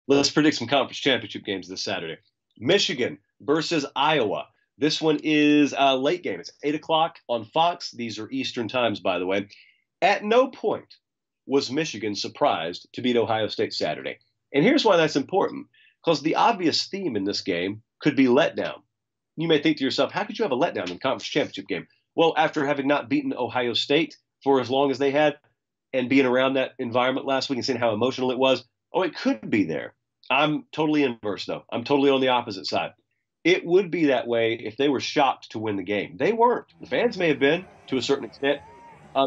Let's predict some conference championship games this Saturday. Michigan versus Iowa. This one is a late game. It's 8 o'clock on Fox. These are Eastern times, by the way. At no point was Michigan surprised to beat Ohio State Saturday. And here's why that's important, because the obvious theme in this game could be letdown. You may think to yourself, how could you have a letdown in a conference championship game? Well, after having not beaten Ohio State for as long as they had and being around that environment last week and seeing how emotional it was, oh, it could be there. I'm totally inverse, though. I'm totally on the opposite side. It would be that way if they were shocked to win the game. They weren't. The fans may have been to a certain extent.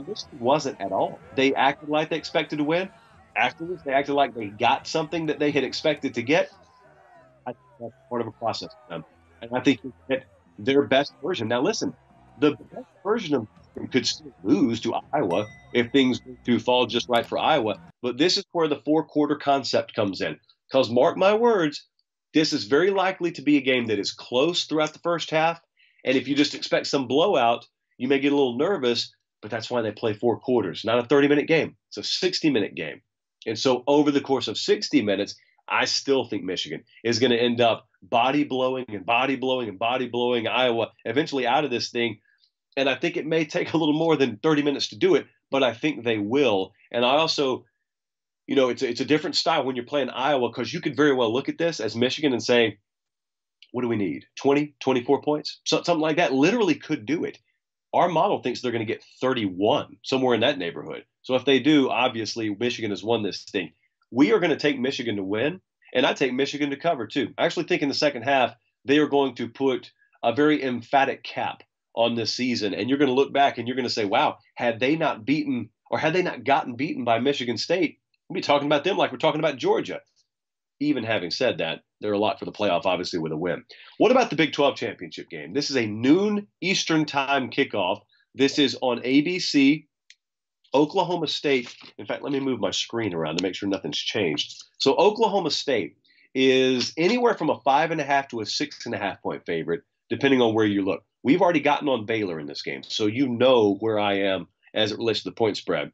This wasn't at all. They acted like they expected to win. Afterwards, they acted like they got something that they had expected to get. I think that's part of a process for them. And I think you get their best version. Now, listen, the best version of them could still lose to Iowa if things were to fall just right for Iowa. But this is where the four-quarter concept comes in. Because mark my words, this is very likely to be a game that is close throughout the first half. And if you just expect some blowout, you may get a little nervous, but that's why they play 4 quarters, not a 30-minute game. It's a 60-minute game. And so over the course of 60 minutes, I still think Michigan is going to end up body blowing and body blowing and body blowing Iowa eventually out of this thing. And I think it may take a little more than 30 minutes to do it, but I think they will. And I also, it's a different style when you're playing Iowa, because you could very well look at this as Michigan and say, what do we need? 20, 24 points? Something like that literally could do it. Our model thinks they're going to get 31, somewhere in that neighborhood. So if they do, obviously Michigan has won this thing. We are going to take Michigan to win, and I take Michigan to cover too. I actually think in the second half, they are going to put a very emphatic cap on this season. And you're going to look back and you're going to say, wow, had they not gotten beaten by Michigan State, we'd be talking about them like we're talking about Georgia. Even having said that, they're a lot for the playoff, obviously, with a win. What about the Big 12 championship game? This is a noon Eastern time kickoff. This is on ABC. Oklahoma State. In fact, let me move my screen around to make sure nothing's changed. So Oklahoma State is anywhere from a 5.5 to a 6.5 point favorite, depending on where you look. We've already gotten on Baylor in this game, so you know where I am as it relates to the point spread.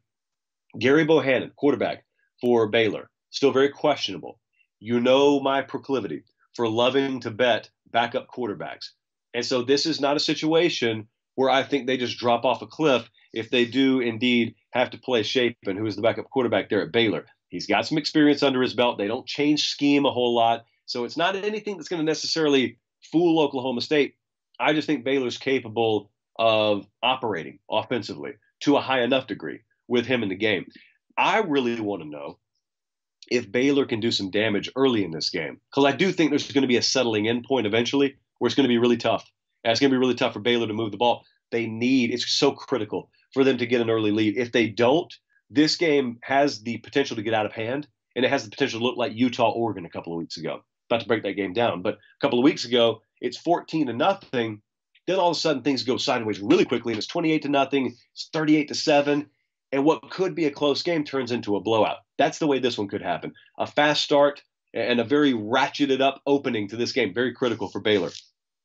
Gary Bohannon, quarterback for Baylor, still very questionable. You know my proclivity for loving to bet backup quarterbacks. And so this is not a situation where I think they just drop off a cliff if they do indeed have to play Shapen, who is the backup quarterback there at Baylor. He's got some experience under his belt. They don't change scheme a whole lot. So it's not anything that's going to necessarily fool Oklahoma State. I just think Baylor's capable of operating offensively to a high enough degree with him in the game. I really want to know if Baylor can do some damage early in this game, because I do think there's going to be a settling in point eventually where it's going to be really tough. And it's going to be really tough for Baylor to move the ball. It's so critical for them to get an early lead. If they don't, this game has the potential to get out of hand, and it has the potential to look like Utah-Oregon a couple of weeks ago. About to break that game down, but a couple of weeks ago, it's 14-0. Then all of a sudden things go sideways really quickly, and it's 28-0, it's 38-7, and what could be a close game turns into a blowout. That's the way this one could happen. A fast start and a very ratcheted up opening to this game, very critical for Baylor.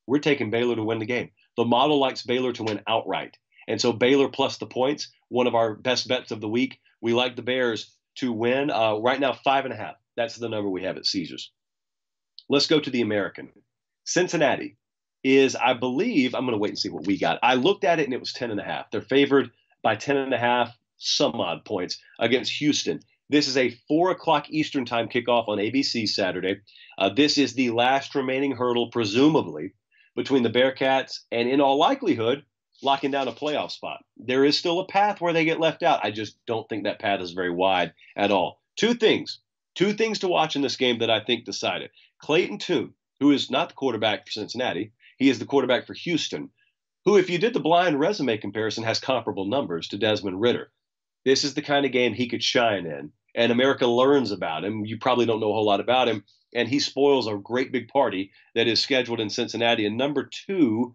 We're taking Baylor to win the game. The model likes Baylor to win outright. And so Baylor plus the points, one of our best bets of the week. We like the Bears to win. Right now, 5.5. That's the number we have at Caesars. Let's go to the American. Cincinnati is, I believe, I'm going to wait and see what we got. I looked at it and it was 10.5. They're favored by 10.5, some odd points against Houston. This is a 4 o'clock Eastern time kickoff on ABC Saturday. This is the last remaining hurdle, presumably, between the Bearcats and, in all likelihood, locking down a playoff spot. There is still a path where they get left out. I just don't think that path is very wide at all. Two things to watch in this game that I think decide it. Clayton Tune, who is not the quarterback for Cincinnati, he is the quarterback for Houston, who, if you did the blind resume comparison, has comparable numbers to Desmond Ridder. This is the kind of game he could shine in, and America learns about him. You probably don't know a whole lot about him, and he spoils a great big party that is scheduled in Cincinnati. And number two,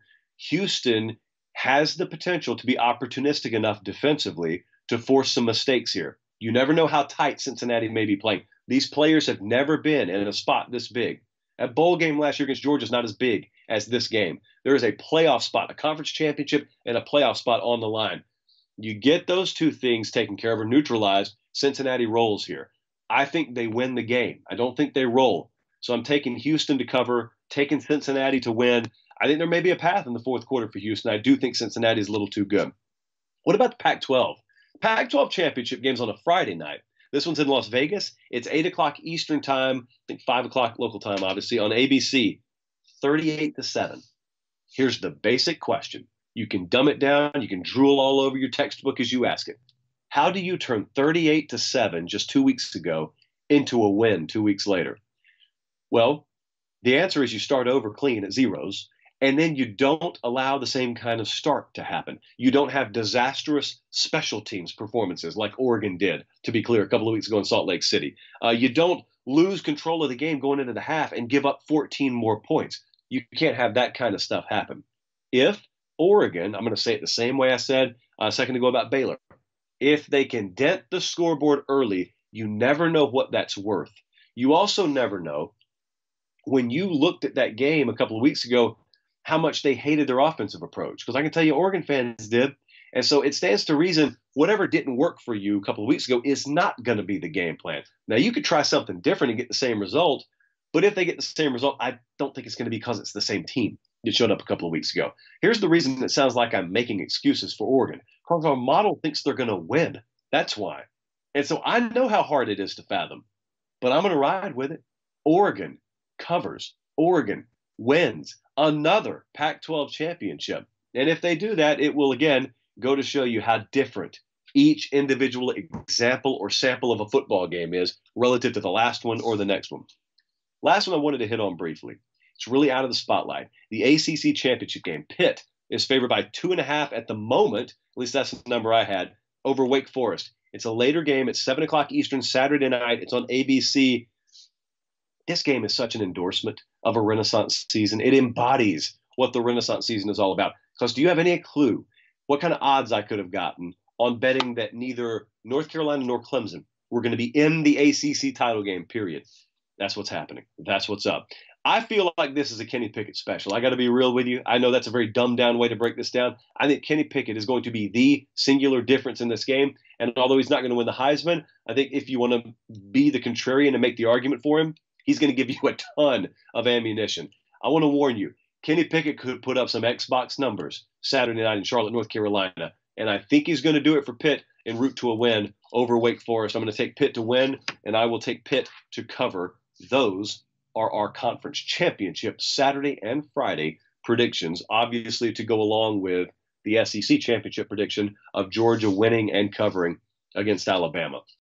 Houston has the potential to be opportunistic enough defensively to force some mistakes here. You never know how tight Cincinnati may be playing. These players have never been in a spot this big. That bowl game last year against Georgia is not as big as this game. There is a playoff spot, a conference championship, and a playoff spot on the line. You get those two things taken care of or neutralized, Cincinnati rolls here. I think they win the game. I don't think they roll. So I'm taking Houston to cover, taking Cincinnati to win. I think there may be a path in the fourth quarter for Houston. I do think Cincinnati is a little too good. What about the Pac-12? Pac-12 championship games on a Friday night. This one's in Las Vegas. It's 8 o'clock Eastern time, I think 5 o'clock local time, obviously, on ABC, 38-7. Here's the basic question. You can dumb it down. You can drool all over your textbook as you ask it. How do you turn 38-7 just 2 weeks ago into a win 2 weeks later? Well, the answer is you start over clean at zeros, and then you don't allow the same kind of start to happen. You don't have disastrous special teams performances like Oregon did, to be clear, a couple of weeks ago in Salt Lake City. You don't lose control of the game going into the half and give up 14 more points. You can't have that kind of stuff happen. If Oregon, I'm going to say it the same way I said a second ago about Baylor, if they can dent the scoreboard early, you never know what that's worth. You also never know, when you looked at that game a couple of weeks ago, how much they hated their offensive approach. Because I can tell you, Oregon fans did. And so it stands to reason whatever didn't work for you a couple of weeks ago is not going to be the game plan. Now, you could try something different and get the same result. But if they get the same result, I don't think it's going to be because it's the same team that showed up a couple of weeks ago. Here's the reason it sounds like I'm making excuses for Oregon. Because our model thinks they're going to win. That's why. And so I know how hard it is to fathom. But I'm going to ride with it. Oregon covers. Oregon wins another Pac-12 championship. And if they do that, it will again go to show you how different each individual example or sample of a football game is relative to the last one or the next one. Last one I wanted to hit on briefly. It's really out of the spotlight. The ACC championship game. Pitt is favored by 2.5 at the moment. At least that's the number I had, over Wake Forest. It's a later game. It's 7 o'clock Eastern Saturday night. It's on ABC. This game is such an endorsement of a Renaissance season. It embodies what the Renaissance season is all about. Because do you have any clue what kind of odds I could have gotten on betting that neither North Carolina nor Clemson were going to be in the ACC title game, period? That's what's happening. That's what's up. I feel like this is a Kenny Pickett special. I got to be real with you. I know that's a very dumbed down way to break this down. I think Kenny Pickett is going to be the singular difference in this game. And although he's not going to win the Heisman, I think if you want to be the contrarian and make the argument for him, he's going to give you a ton of ammunition. I want to warn you, Kenny Pickett could put up some Xbox numbers Saturday night in Charlotte, North Carolina. And I think he's going to do it for Pitt en route to a win over Wake Forest. I'm going to take Pitt to win, and I will take Pitt to cover. Those are our conference championship Saturday and Friday predictions, obviously to go along with the SEC championship prediction of Georgia winning and covering against Alabama.